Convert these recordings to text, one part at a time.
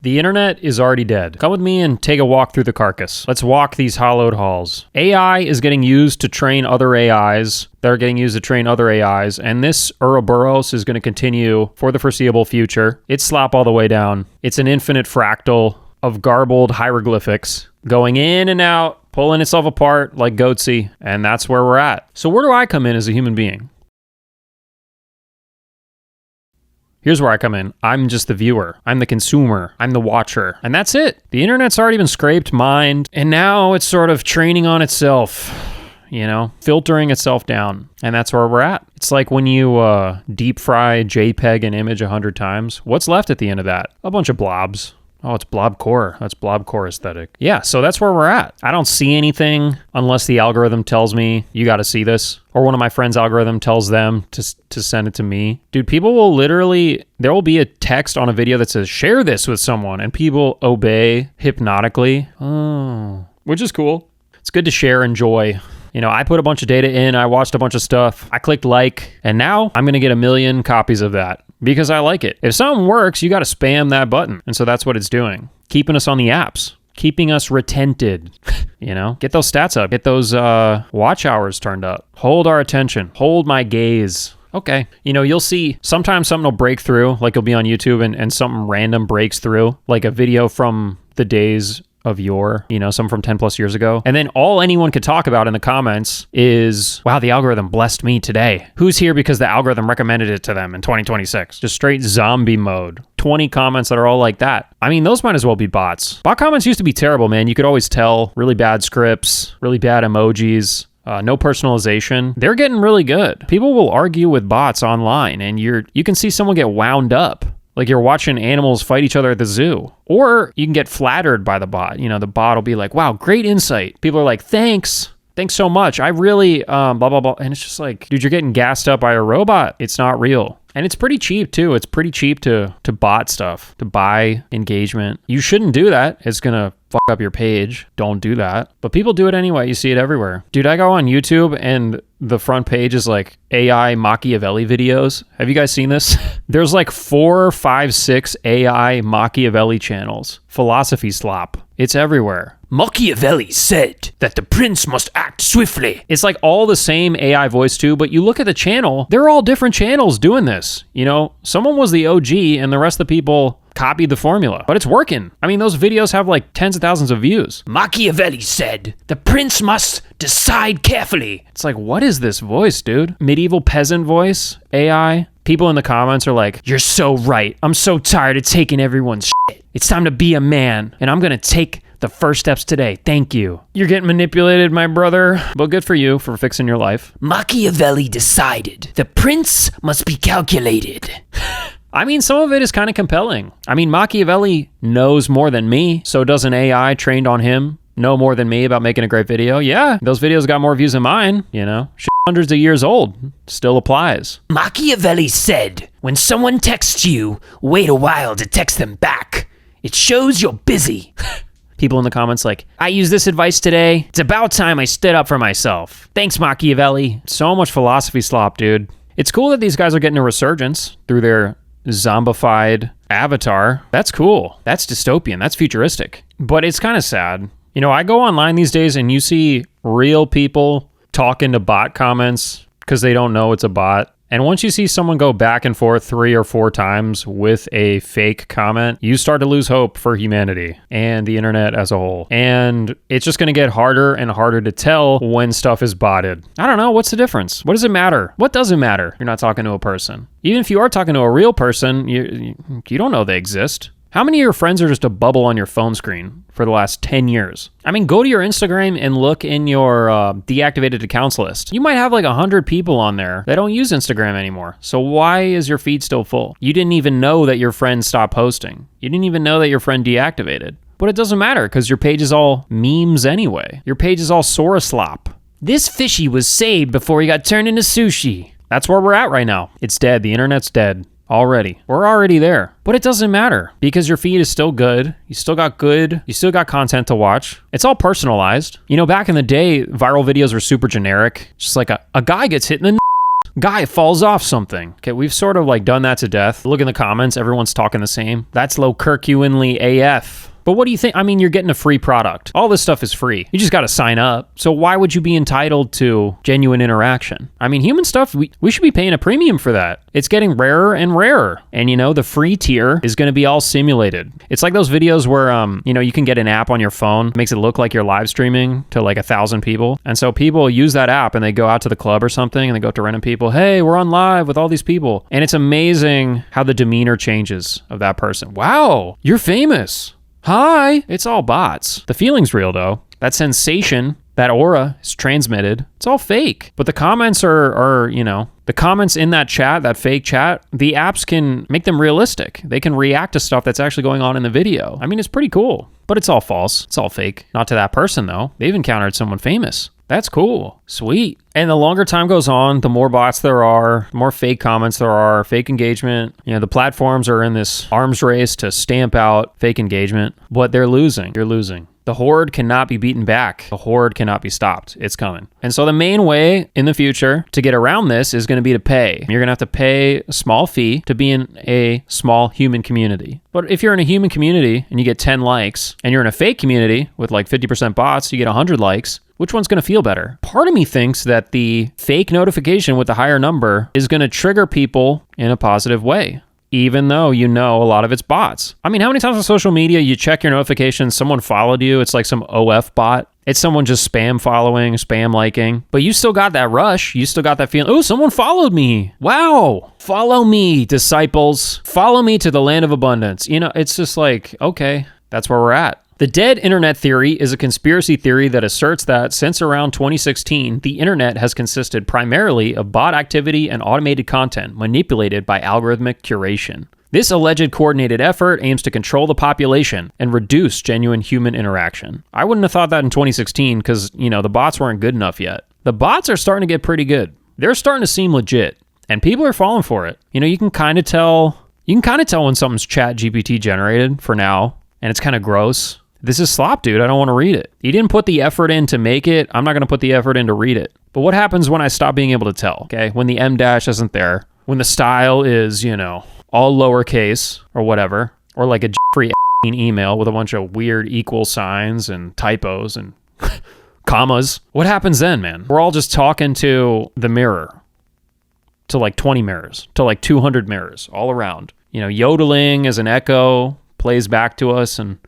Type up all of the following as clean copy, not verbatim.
The internet is already dead. Come with me and take a walk through the carcass. Let's walk these hollowed halls. AI is getting used to train other AIs. They're getting used to train other AIs. And this Ouroboros is going to continue for the foreseeable future. It's slop all the way down. It's an infinite fractal of garbled hieroglyphics going in and out, pulling itself apart like Goatsy. And that's where we're at. So where do I come in as a human being? Here's where I come in. I'm just the viewer. I'm the consumer. I'm the watcher. And that's it. The internet's already been scraped, mined, and now it's sort of training on itself, you know, filtering itself down. And that's where we're at. It's like when you deep fry JPEG an image 100 times. What's left at the end of that? A bunch of blobs. Oh, it's blob core. That's blob core aesthetic. Yeah, so that's where we're at. I don't see anything unless the algorithm tells me you got to see this, or one of my friends' algorithm tells them to send it to me. Dude, people will literally, there will be a text on a video that says, share this with someone, and people obey hypnotically. Oh, which is cool. It's good to share and enjoy. You know, I put a bunch of data in, I watched a bunch of stuff, I clicked like, and now I'm going to get 1 million copies of that because I like it. If something works, you got to spam that button. And so that's what it's doing. Keeping us on the apps, keeping us retented, you know, get those stats up, get those watch hours turned up, hold our attention, hold my gaze. Okay. You know, you'll see sometimes something will break through, like you'll be on YouTube and something random breaks through, like a video from the days of yore, you know, some from 10 plus years ago. And then all anyone could talk about in the comments is, wow, the algorithm blessed me today. Who's here because the algorithm recommended it to them in 2026? Just straight zombie mode. 20 comments that are all like that. I mean, those might as well be bots. Bot comments used to be terrible, man. You could always tell. Really bad scripts, really bad emojis. No personalization. They're getting really good. People will argue with bots online and you can see someone get wound up. Like you're watching animals fight each other at the zoo. Or you can get flattered by the bot. You know, the bot will be like, wow, great insight. People are like, thanks so much. I really, blah, blah, blah. And it's just like, dude, you're getting gassed up by a robot. It's not real. And it's pretty cheap too. It's pretty cheap to bot stuff, to buy engagement. You shouldn't do that. It's gonna fuck up your page. Don't do that. But people do it anyway. You see it everywhere. Dude, I go on YouTube and the front page is like AI Machiavelli videos. Have you guys seen this? There's like 4, 5, 6 AI Machiavelli channels. Philosophy slop. It's everywhere. Machiavelli said that the prince must act swiftly. It's like all the same AI voice too, but you look at the channel, they're all different channels doing this. You know, someone was the OG and the rest of the people copied the formula, but it's working. I mean, those videos have like tens of thousands of views. Machiavelli said, the prince must decide carefully. It's like, what is this voice, dude? Medieval peasant voice, AI. People in the comments are like, you're so right. I'm so tired of taking everyone's shit. It's time to be a man, and I'm gonna take the first steps today. Thank you. You're getting manipulated, my brother, but good for you for fixing your life. Machiavelli decided the prince must be calculated. I mean, some of it is kind of compelling. I mean, Machiavelli knows more than me, so does an AI trained on him know more than me about making a great video? Yeah, those videos got more views than mine, you know? Shit, hundreds of years old, still applies. Machiavelli said, when someone texts you, wait a while to text them back. It shows you're busy. People in the comments like, I used this advice today. It's about time I stood up for myself. Thanks, Machiavelli. So much philosophy slop, dude. It's cool that these guys are getting a resurgence through their zombified avatar. That's cool. That's dystopian. That's futuristic. But it's kind of sad. You know, I go online these days and you see real people talking to bot comments because they don't know it's a bot. And once you see someone go back and forth 3 or 4 times with a fake comment, you start to lose hope for humanity and the internet as a whole. And it's just going to get harder and harder to tell when stuff is botted. I don't know. What's the difference? What does it matter? What doesn't matter? You're not talking to a person. Even if you are talking to a real person, you don't know they exist. How many of your friends are just a bubble on your phone screen for the last 10 years? I mean, go to your Instagram and look in your deactivated accounts list. You might have like 100 people on there that don't use Instagram anymore. So why is your feed still full? You didn't even know that your friend stopped posting. You didn't even know that your friend deactivated. But it doesn't matter because your page is all memes anyway. Your page is all Sora slop. This fishy was saved before he got turned into sushi. That's where we're at right now. It's dead. The internet's dead. Already. We're already there. But it doesn't matter because your feed is still good. You still got content to watch. It's all personalized. You know, back in the day, viral videos were super generic. Just like a guy gets hit in the Guy falls off something. Okay, we've sort of like done that to death. Look in the comments, everyone's talking the same. That's low Kirkuinly AF. But what do you think? I mean, you're getting a free product. All this stuff is free. You just got to sign up. So why would you be entitled to genuine interaction? I mean, human stuff, we should be paying a premium for that. It's getting rarer and rarer. And, you know, the free tier is going to be all simulated. It's like those videos where, you know, you can get an app on your phone. It makes it look like you're live streaming to like 1,000 people. And so people use that app and they go out to the club or something and they go up to random people. Hey, we're on live with all these people. And it's amazing how the demeanor changes of that person. Wow, you're famous. Hi. It's all bots. The feeling's real though. That sensation, that aura is transmitted. It's all fake. But the comments are, you know, the comments in that chat, that fake chat, the apps can make them realistic. They can react to stuff that's actually going on in the video. I mean, it's pretty cool, but it's all false. It's all fake. Not to that person though. They've encountered someone famous. That's cool. Sweet. And the longer time goes on, the more bots there are, the more fake comments there are, fake engagement. You know, the platforms are in this arms race to stamp out fake engagement, but they're losing. You're losing. The horde cannot be beaten back. The horde cannot be stopped. It's coming. And so the main way in the future to get around this is going to be to pay. You're going to have to pay a small fee to be in a small human community. But if you're in a human community and you get 10 likes, and you're in a fake community with like 50% bots, you get 100 likes, which one's going to feel better? Part of me thinks that the fake notification with the higher number is going to trigger people in a positive way, even though you know a lot of it's bots. I mean, how many times on social media you check your notifications, someone followed you, it's like some OF bot. It's someone just spam following, spam liking, but you still got that rush. You still got that feeling, oh, someone followed me. Wow. Follow me, disciples. Follow me to the land of abundance. You know, it's just like, okay, that's where we're at. The dead internet theory is a conspiracy theory that asserts that since around 2016, the internet has consisted primarily of bot activity and automated content manipulated by algorithmic curation. This alleged coordinated effort aims to control the population and reduce genuine human interaction. I wouldn't have thought that in 2016 because, you know, the bots weren't good enough yet. The bots are starting to get pretty good. They're starting to seem legit and people are falling for it. You know, you can kind of tell when something's chat GPT generated for now and it's kind of gross. This is slop, dude. I don't want to read it. You didn't put the effort in to make it. I'm not going to put the effort in to read it. But what happens when I stop being able to tell? Okay. When the M dash isn't there, when the style is, you know, all lowercase or whatever, or like a Jeffrey email with a bunch of weird equal signs and typos and commas. What happens then, man? We're all just talking to the mirror, to like 20 mirrors, to like 200 mirrors all around. You know, yodeling as an echo plays back to us and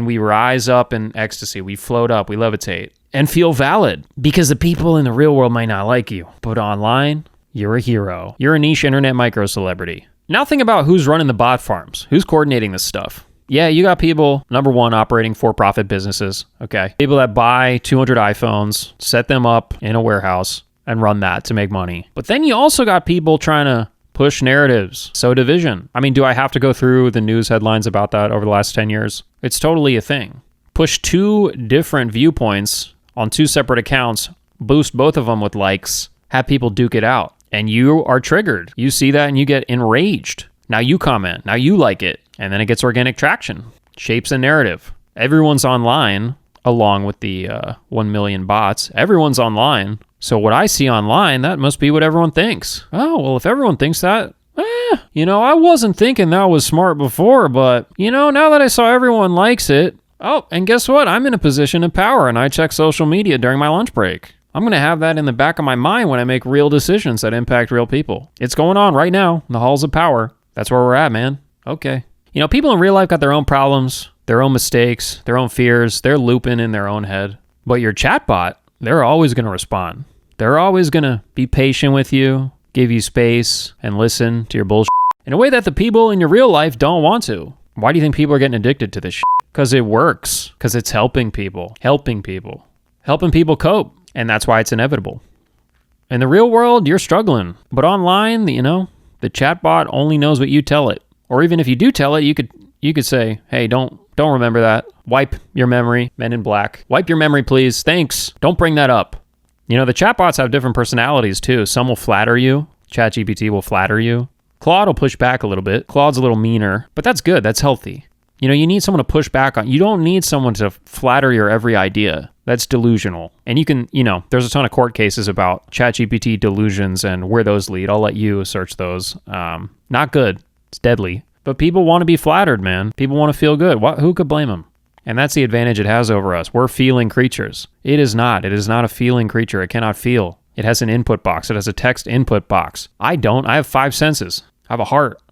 we rise up in ecstasy. We float up, we levitate, and feel valid because the people in the real world might not like you. But online, you're a hero. You're a niche internet micro celebrity. Now think about who's running the bot farms. Who's coordinating this stuff? Yeah, you got people, number one, operating for-profit businesses, okay? People that buy 200 iPhones, set them up in a warehouse, and run that to make money. But then you also got people trying to push narratives, sow division. I mean, do I have to go through the news headlines about that over the last 10 years? It's totally a thing. Push two different viewpoints on two separate accounts, boost both of them with likes, have people duke it out, and you are triggered. You see that and you get enraged. Now you comment, now you like it, and then it gets organic traction, shapes a narrative. Everyone's online, along with the 1 million bots. Everyone's online. So what I see online, that must be what everyone thinks. Oh, well, if everyone thinks that, you know, I wasn't thinking that was smart before, but, you know, now that I saw everyone likes it, oh, and guess what? I'm in a position of power and I check social media during my lunch break. I'm going to have that in the back of my mind when I make real decisions that impact real people. It's going on right now in the halls of power. That's where we're at, man. Okay. You know, people in real life got their own problems, their own mistakes, their own fears. They're looping in their own head. But your chatbot, they're always going to respond. They're always going to be patient with you, give you space, and listen to your bullshit in a way that the people in your real life don't want to. Why do you think people are getting addicted to this shit? Because it works. Because it's helping people cope. And that's why it's inevitable. In the real world, you're struggling. But online, you know, the chatbot only knows what you tell it. Or even if you do tell it, you could say, hey, don't remember that. Wipe your memory. Men in Black. Wipe your memory, please. Thanks. Don't bring that up. You know, the chatbots have different personalities too. Some will flatter you. ChatGPT will flatter you. Claude will push back a little bit. Claude's a little meaner, but that's good. That's healthy. You know, you need someone to push back on. You don't need someone to flatter your every idea. That's delusional. And you can, you know, there's a ton of court cases about ChatGPT delusions and where those lead. I'll let you search those. Not good. It's deadly. But people want to be flattered, man. People want to feel good. Who could blame them? And that's the advantage it has over us. We're feeling creatures. It is not. It is not a feeling creature. It cannot feel. It has an input box. It has a text input box. I don't. I have 5 senses. I have a heart.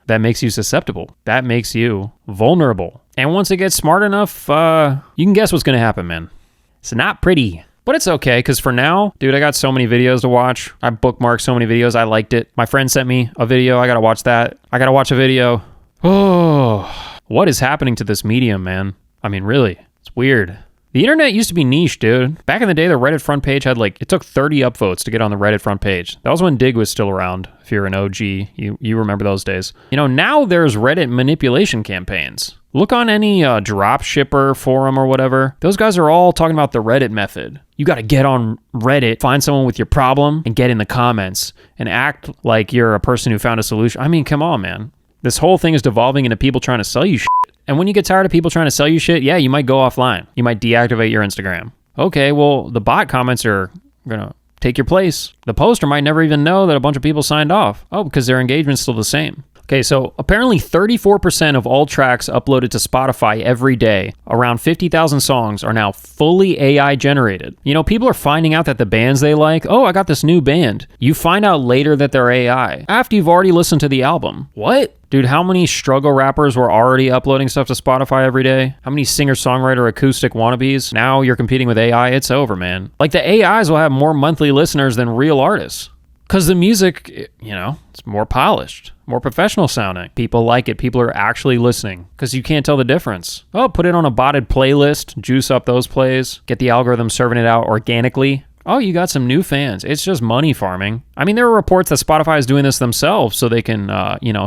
That makes you susceptible. That makes you vulnerable. And once it gets smart enough, you can guess what's going to happen, man. It's not pretty. But it's okay, because for now, dude, I got so many videos to watch. I bookmarked so many videos. I liked it. My friend sent me a video. I got to watch that. I got to watch a video. Oh, what is happening to this medium, man? I mean, really, it's weird. The internet used to be niche, dude. Back in the day, the Reddit front page had it took 30 upvotes to get on the Reddit front page. That was when Dig was still around. If you're an OG, you remember those days. You know, now there's Reddit manipulation campaigns. Look on any drop shipper forum or whatever. Those guys are all talking about the Reddit method. You got to get on Reddit, find someone with your problem, and get in the comments and act like you're a person who found a solution. I mean, come on, man. This whole thing is devolving into people trying to sell you shit. And when you get tired of people trying to sell you shit, yeah, you might go offline. You might deactivate your Instagram. Okay, well, the bot comments are going to take your place. The poster might never even know that a bunch of people signed off. Oh, because their engagement's still the same. Okay, so apparently 34% of all tracks uploaded to Spotify every day, around 50,000 songs, are now fully AI generated. You know, people are finding out that the bands they like, oh, I got this new band. You find out later that they're AI, after you've already listened to the album. What? Dude, how many struggle rappers were already uploading stuff to Spotify every day? How many singer-songwriter acoustic wannabes? Now you're competing with AI, it's over, man. Like, the AIs will have more monthly listeners than real artists. Because the music, you know, it's more polished, more professional sounding. People like it. People are actually listening because you can't tell the difference. Oh, put it on a botted playlist, juice up those plays, get the algorithm serving it out organically. Oh, you got some new fans. It's just money farming. I mean, there are reports that Spotify is doing this themselves so they can,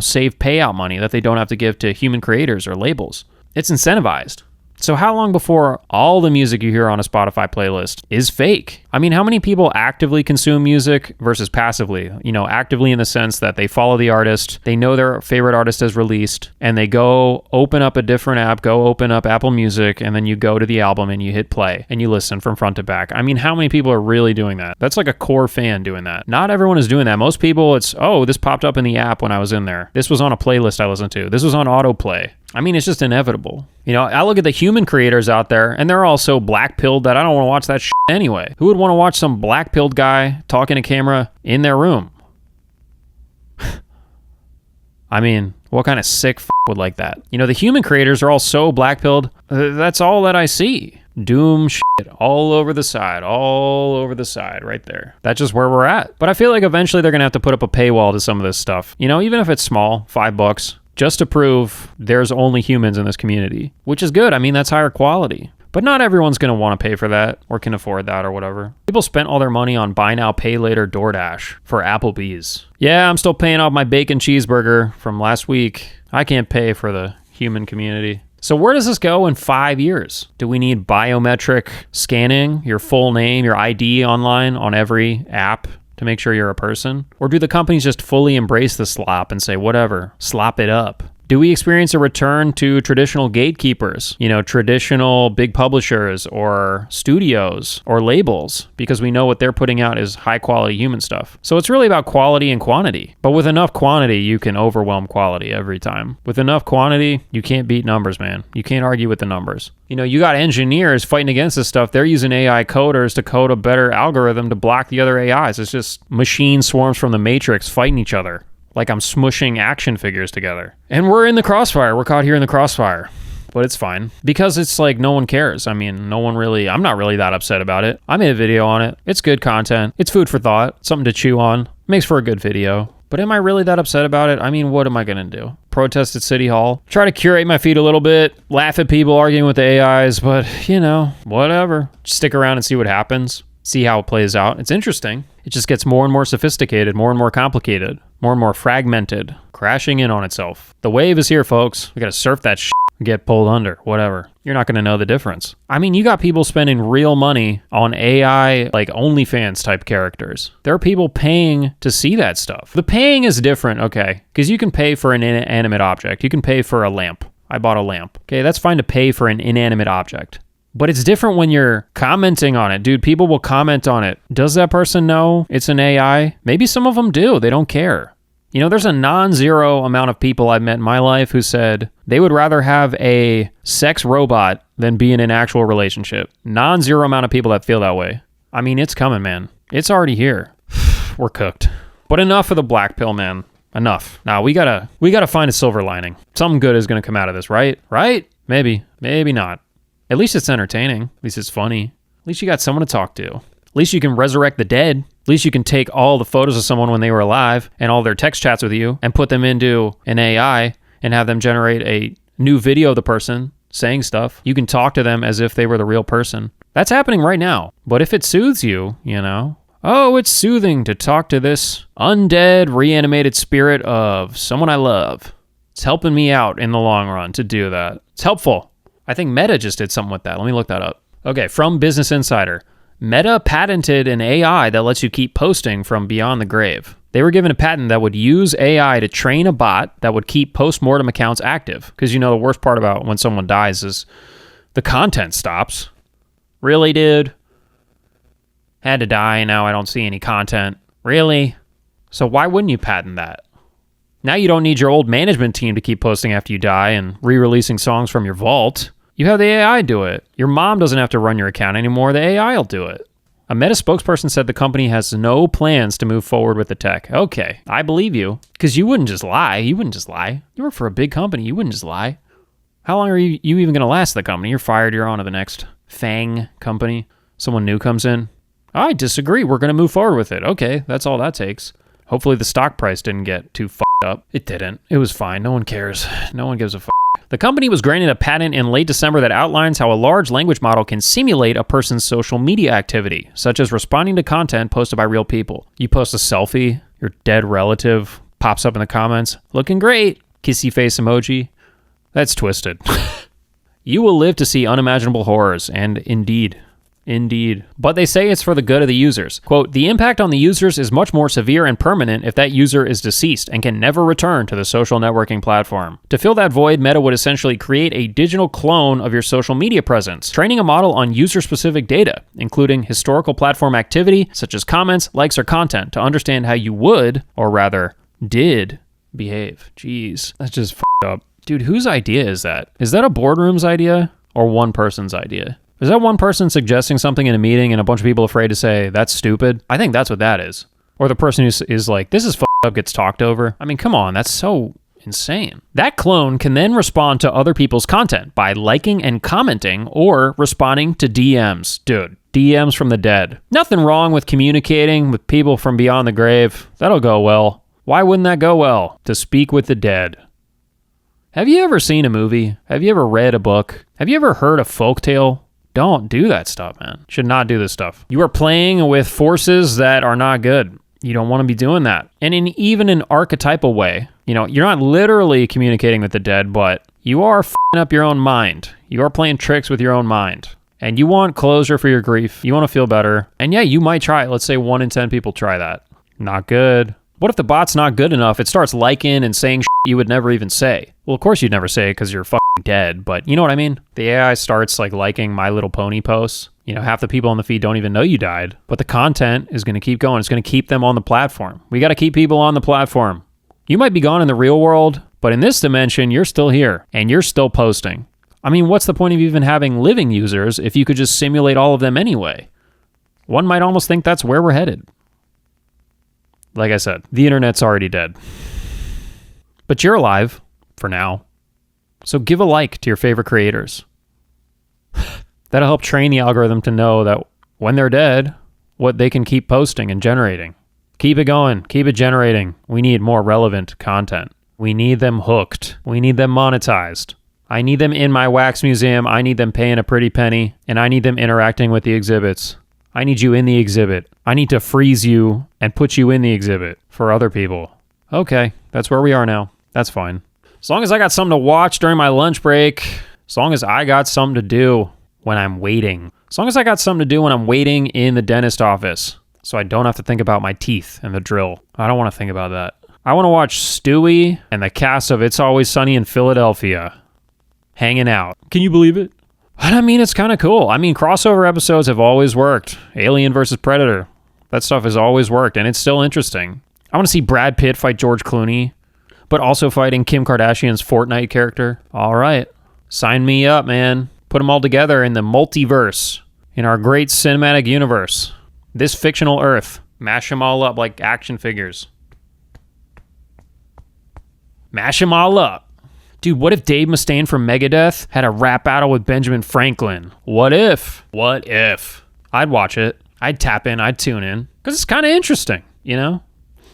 save payout money that they don't have to give to human creators or labels. It's incentivized. So how long before all the music you hear on a Spotify playlist is fake? I mean, how many people actively consume music versus passively? You know, actively in the sense that they follow the artist, they know their favorite artist has released, and they go open up a different app, go open up Apple Music, and then you go to the album and you hit play and you listen from front to back. I mean, how many people are really doing that? That's like a core fan doing that. Not everyone is doing that. Most people, it's, oh, this popped up in the app when I was in there. This was on a playlist I listened to. This was on autoplay. I mean, it's just inevitable. You know, I look at the human creators out there, and they're all so black-pilled that I don't want to watch that shit anyway. Who would want to watch some black-pilled guy talking to camera in their room? I mean, what kind of sick would like that? You know, the human creators are all so black-pilled. That's all that I see. Doom shit all over the side, right there. That's just where we're at. But I feel like eventually they're going to have to put up a paywall to some of this stuff. You know, even if it's small, $5, just to prove there's only humans in this community, which is good. I mean, that's higher quality. But not everyone's going to want to pay for that or can afford that or whatever. People spent all their money on buy now, pay later DoorDash for Applebee's. Yeah, I'm still paying off my bacon cheeseburger from last week. I can't pay for the human community. So where does this go in 5 years? Do we need biometric scanning, your full name, your ID online on every app to make sure you're a person? Or do the companies just fully embrace the slop and say, whatever, slop it up? Do we experience a return to traditional gatekeepers, you know, traditional big publishers or studios or labels, because we know what they're putting out is high quality human stuff? So it's really about quality and quantity. But with enough quantity, you can overwhelm quality every time. With enough quantity, you can't beat numbers, man. You can't argue with the numbers. You know, you got engineers fighting against this stuff. They're using AI coders to code a better algorithm to block the other AIs. It's just machine swarms from the Matrix fighting each other. Like I'm smushing action figures together. And we're in the crossfire. We're caught here in the crossfire. But it's fine. Because it's like no one cares. I mean, I'm not really that upset about it. I made a video on it. It's good content. It's food for thought. Something to chew on. Makes for a good video. But am I really that upset about it? I mean, what am I going to do? Protest at City Hall? Try to curate my feed a little bit. Laugh at people arguing with the AIs. But, you know, whatever. Just stick around and see what happens. See how it plays out. It's interesting. It just gets more and more sophisticated, more and more complicated, more and more fragmented, crashing in on itself. The wave is here, folks. We got to surf that shit, get pulled under, whatever. You're not going to know the difference. I mean, you got people spending real money on AI, like OnlyFans type characters. There are people paying to see that stuff. The paying is different, okay, because you can pay for an inanimate object. You can pay for a lamp. I bought a lamp. Okay, that's fine to pay for an inanimate object. But it's different when you're commenting on it. Dude, people will comment on it. Does that person know it's an AI? Maybe some of them do. They don't care. You know, there's a non-zero amount of people I've met in my life who said they would rather have a sex robot than be in an actual relationship. Non-zero amount of people that feel that way. I mean, it's coming, man. It's already here. We're cooked. But enough of the black pill, man. Enough. Now, we gotta find a silver lining. Something good is gonna come out of this, right? Right? Maybe. Maybe not. At least it's entertaining. At least it's funny. At least you got someone to talk to. At least you can resurrect the dead. At least you can take all the photos of someone when they were alive and all their text chats with you and put them into an AI and have them generate a new video of the person saying stuff. You can talk to them as if they were the real person. That's happening right now. But if it soothes you, you know, oh, it's soothing to talk to this undead, reanimated spirit of someone I love. It's helping me out in the long run to do that. It's helpful. I think Meta just did something with that. Let me look that up. Okay, from Business Insider. Meta patented an AI that lets you keep posting from beyond the grave. They were given a patent that would use AI to train a bot that would keep post-mortem accounts active. Because you know the worst part about when someone dies is the content stops. Really, dude? Had to die, now I don't see any content. Really? So why wouldn't you patent that? Now you don't need your old management team to keep posting after you die and re-releasing songs from your vault. You have the AI do it. Your mom doesn't have to run your account anymore. The AI will do it. A Meta spokesperson said the company has no plans to move forward with the tech. Okay, I believe you. Because you wouldn't just lie. You wouldn't just lie. You work for a big company. You wouldn't just lie. How long are you even going to last at the company? You're fired. You're on to the next FANG company. Someone new comes in. I disagree. We're going to move forward with it. Okay, that's all that takes. Hopefully the stock price didn't get too fucked up. It didn't. It was fine. No one cares. No one gives a fuck. The company was granted a patent in late December that outlines how a large language model can simulate a person's social media activity, such as responding to content posted by real people. You post a selfie, your dead relative pops up in the comments, looking great, kissy face emoji. That's twisted. You will live to see unimaginable horrors, and indeed. But they say it's for the good of the users. Quote, the impact on the users is much more severe and permanent if that user is deceased and can never return to the social networking platform. To fill that void, Meta would essentially create a digital clone of your social media presence, training a model on user-specific data, including historical platform activity, such as comments, likes, or content, to understand how you would, or rather, did, behave. Jeez, that's just f***ed up. Dude, whose idea is that? Is that a boardroom's idea or one person's idea? Is that one person suggesting something in a meeting and a bunch of people afraid to say, that's stupid? I think that's what that is. Or the person who is like, this is f***ed up, gets talked over. I mean, come on, that's so insane. That clone can then respond to other people's content by liking and commenting or responding to DMs. Dude, DMs from the dead. Nothing wrong with communicating with people from beyond the grave. That'll go well. Why wouldn't that go well? To speak with the dead. Have you ever seen a movie? Have you ever read a book? Have you ever heard a folktale? Don't do that stuff, man. Should not do this stuff. You are playing with forces that are not good. You don't want to be doing that. And in even an archetypal way, you know, you're not literally communicating with the dead, but you are f***ing up your own mind. You are playing tricks with your own mind. And you want closure for your grief. You want to feel better. And yeah, you might try it. Let's say 1 in 10 people try that. Not good. What if the bot's not good enough? It starts liking and saying shit you would never even say. Well, of course you'd never say it because you're fucking dead, but you know what I mean? The AI starts like liking My Little Pony posts. You know, half the people on the feed don't even know you died, but the content is going to keep going. It's going to keep them on the platform. We got to keep people on the platform. You might be gone in the real world, but in this dimension, you're still here and you're still posting. I mean, what's the point of even having living users if you could just simulate all of them anyway? One might almost think that's where we're headed. Like I said, the internet's already dead. But you're alive, for now. So give a like to your favorite creators. That'll help train the algorithm to know that when they're dead, what they can keep posting and generating. Keep it going. Keep it generating. We need more relevant content. We need them hooked. We need them monetized. I need them in my wax museum. I need them paying a pretty penny. And I need them interacting with the exhibits. I need you in the exhibit. I need to freeze you and put you in the exhibit for other people. Okay, that's where we are now. That's fine. As long as I got something to watch during my lunch break, as long as I got something to do when I'm waiting, as long as I got something to do when I'm waiting in the dentist office, so I don't have to think about my teeth and the drill. I don't want to think about that. I want to watch Stewie and the cast of It's Always Sunny in Philadelphia. hanging out. Can you believe it? But I mean, it's kind of cool. I mean, crossover episodes have always worked. Alien versus Predator. That stuff has always worked, and it's still interesting. I want to see Brad Pitt fight George Clooney, but also fighting Kim Kardashian's Fortnite character. All right. Sign me up, man. Put them all together in the multiverse, in our great cinematic universe. This fictional Earth. Mash them all up like action figures. Mash them all up. Dude, what if Dave Mustaine from Megadeth had a rap battle with Benjamin Franklin? What if? What if? I'd watch it. I'd tap in. I'd tune in. Because it's kind of interesting, you know?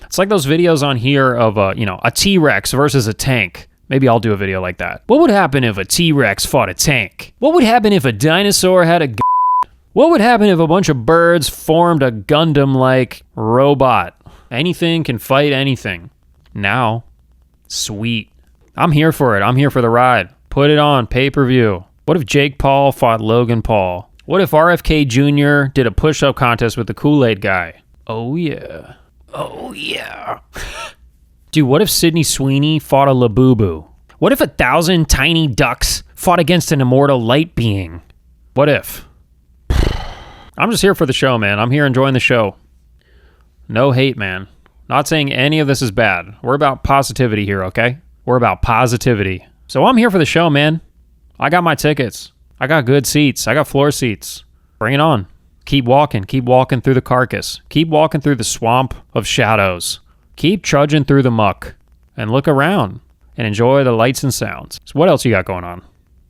It's like those videos on here of, a T-Rex versus a tank. Maybe I'll do a video like that. What would happen if a T-Rex fought a tank? What would happen if a dinosaur had a What would happen if a bunch of birds formed a Gundam-like robot? Anything can fight anything. Now. Sweet. I'm here for it. I'm here for the ride. Put it on. Pay-per-view. What if Jake Paul fought Logan Paul? What if RFK Jr. did a push-up contest with the Kool-Aid guy? Oh, yeah. Oh, yeah. Dude, what if Sydney Sweeney fought a Labubu? What if 1,000 tiny ducks fought against an immortal light being? What if? I'm just here for the show, man. I'm here enjoying the show. No hate, man. Not saying any of this is bad. We're about positivity here, okay? We're about positivity. So I'm here for the show, man. I got my tickets. I got good seats. I got floor seats. Bring it on. Keep walking through the carcass. Keep walking through the swamp of shadows. Keep trudging through the muck and look around and enjoy the lights and sounds. So what else you got going on?